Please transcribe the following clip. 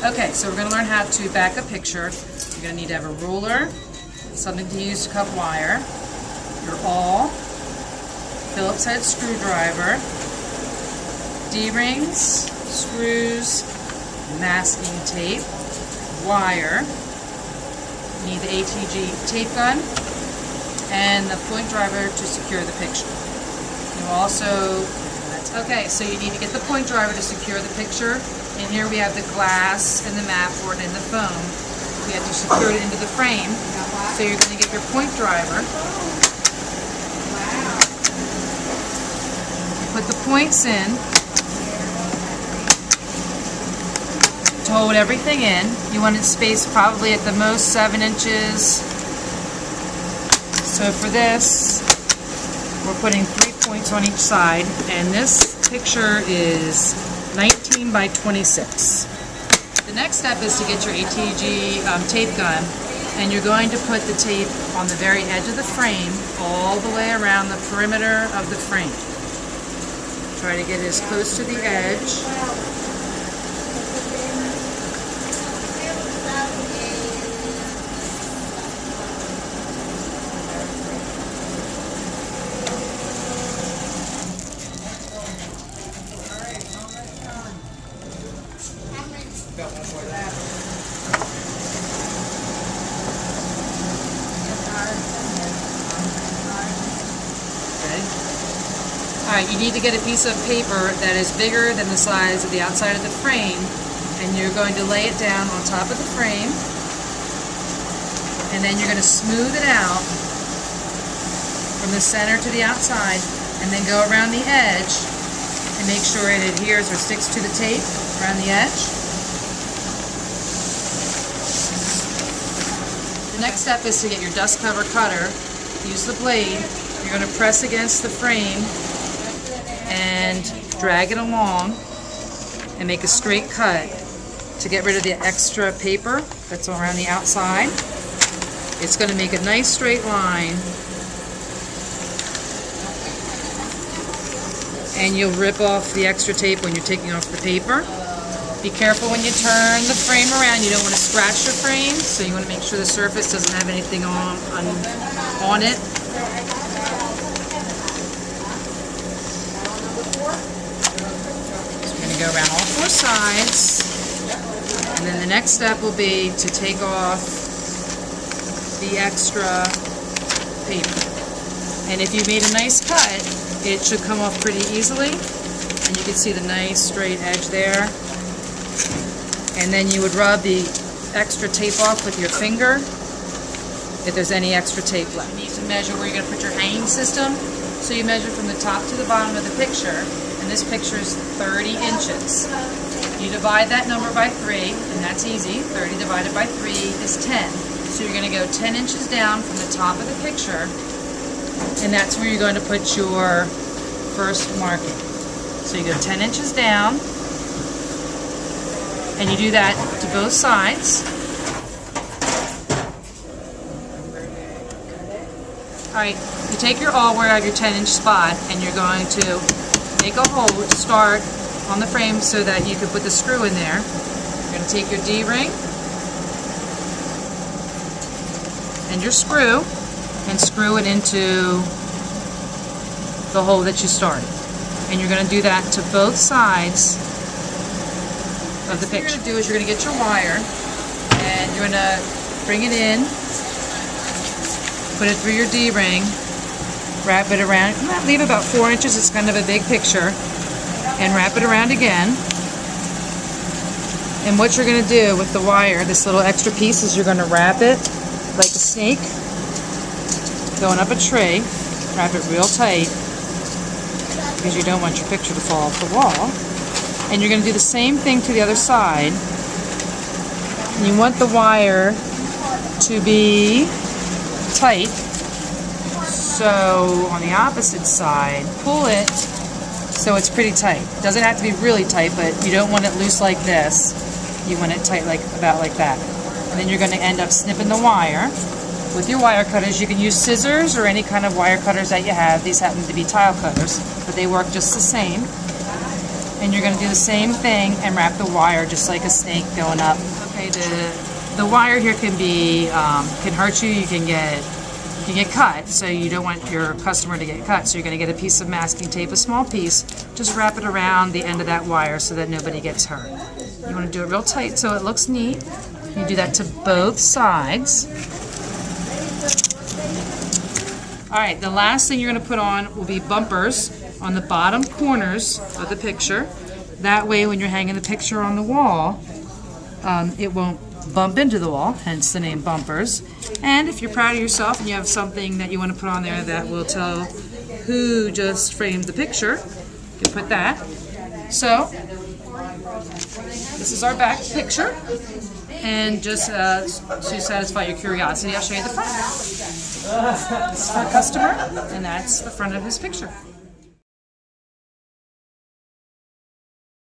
Okay, so we're going to learn how to back a picture. You're going to need to have a ruler, something to use to cut wire, your awl, Phillips head screwdriver, D-rings, screws, masking tape, wire. You need the ATG tape gun and the point driver to secure the picture. You also, okay, so you need to get the point driver to secure the picture. And here we have the glass and the mat board and the foam. We have to secure it into the frame. So you're going to get your point driver. Put the points in to hold everything in. You want it spaced probably at the most 7 inches. So for this, we're putting 3 points on each side, and this picture is 19 by 26. The next step is to get your ATG tape gun, and you're going to put the tape on the very edge of the frame all the way around the perimeter of the frame. Try to get it as close to the edge. Alright, you need to get a piece of paper that is bigger than the size of the outside of the frame, and you're going to lay it down on top of the frame, and then you're going to smooth it out from the center to the outside, and then go around the edge and make sure it adheres or sticks to the tape around the edge. The next step is to get your dust cover cutter. Use the blade. You're going to press against the frame and drag it along and make a straight cut to get rid of the extra paper that's around the outside. It's going to make a nice straight line, and you'll rip off the extra tape when you're taking off the paper. Be careful when you turn the frame around. You don't want to scratch your frame, so you want to make sure the surface doesn't have anything on it. Go around all 4 sides, and then the next step will be to take off the extra paper. And if you made a nice cut, it should come off pretty easily, and you can see the nice straight edge there. And then you would rub the extra tape off with your finger if there's any extra tape left. You need to measure where you're going to put your hanging system, so you measure from the top to the bottom of the picture. And this picture is 30 inches. You divide that number by 3, and that's easy. 30 divided by 3 is 10. So you're going to go 10 inches down from the top of the picture, and that's where you're going to put your first marking. So you go 10 inches down, and you do that to both sides. Alright, you take your awl where you have your 10-inch spot, and you're going to make a hole to start on the frame so that you can put the screw in there. You're going to take your D-ring and your screw and screw it into the hole that you started. And you're going to do that to both sides of the picture. What you're going to do is you're going to get your wire, and you're going to bring it in, put it through your D-ring, wrap it around, leave about 4 inches, it's kind of a big picture, and wrap it around again. And what you're going to do with the wire, this little extra piece, is you're going to wrap it like a snake going up a tree. Wrap it real tight because you don't want your picture to fall off the wall. And you're going to do the same thing to the other side. And you want the wire to be tight. So on the opposite side, pull it so it's pretty tight. It doesn't have to be really tight, but you don't want it loose like this. You want it tight about like that. And then you're going to end up snipping the wire. With your wire cutters, you can use scissors or any kind of wire cutters that you have. These happen to be tile cutters, but they work just the same. And you're going to do the same thing and wrap the wire just like a snake going up. Okay, the wire here can be can hurt you. You can get cut, so you don't want your customer to get cut. So you're going to get a piece of masking tape, a small piece. Just wrap it around the end of that wire so that nobody gets hurt. You want to do it real tight so it looks neat. You do that to both sides. All right, the last thing you're going to put on will be bumpers on the bottom corners of the picture. That way when you're hanging the picture on the wall, it won't bump into the wall, hence the name bumpers. And if you're proud of yourself and you have something that you want to put on there that will tell who just framed the picture, you can put that. So this is our back picture, and just to satisfy your curiosity, I'll show you the front. This is for a customer, and that's the front of his picture.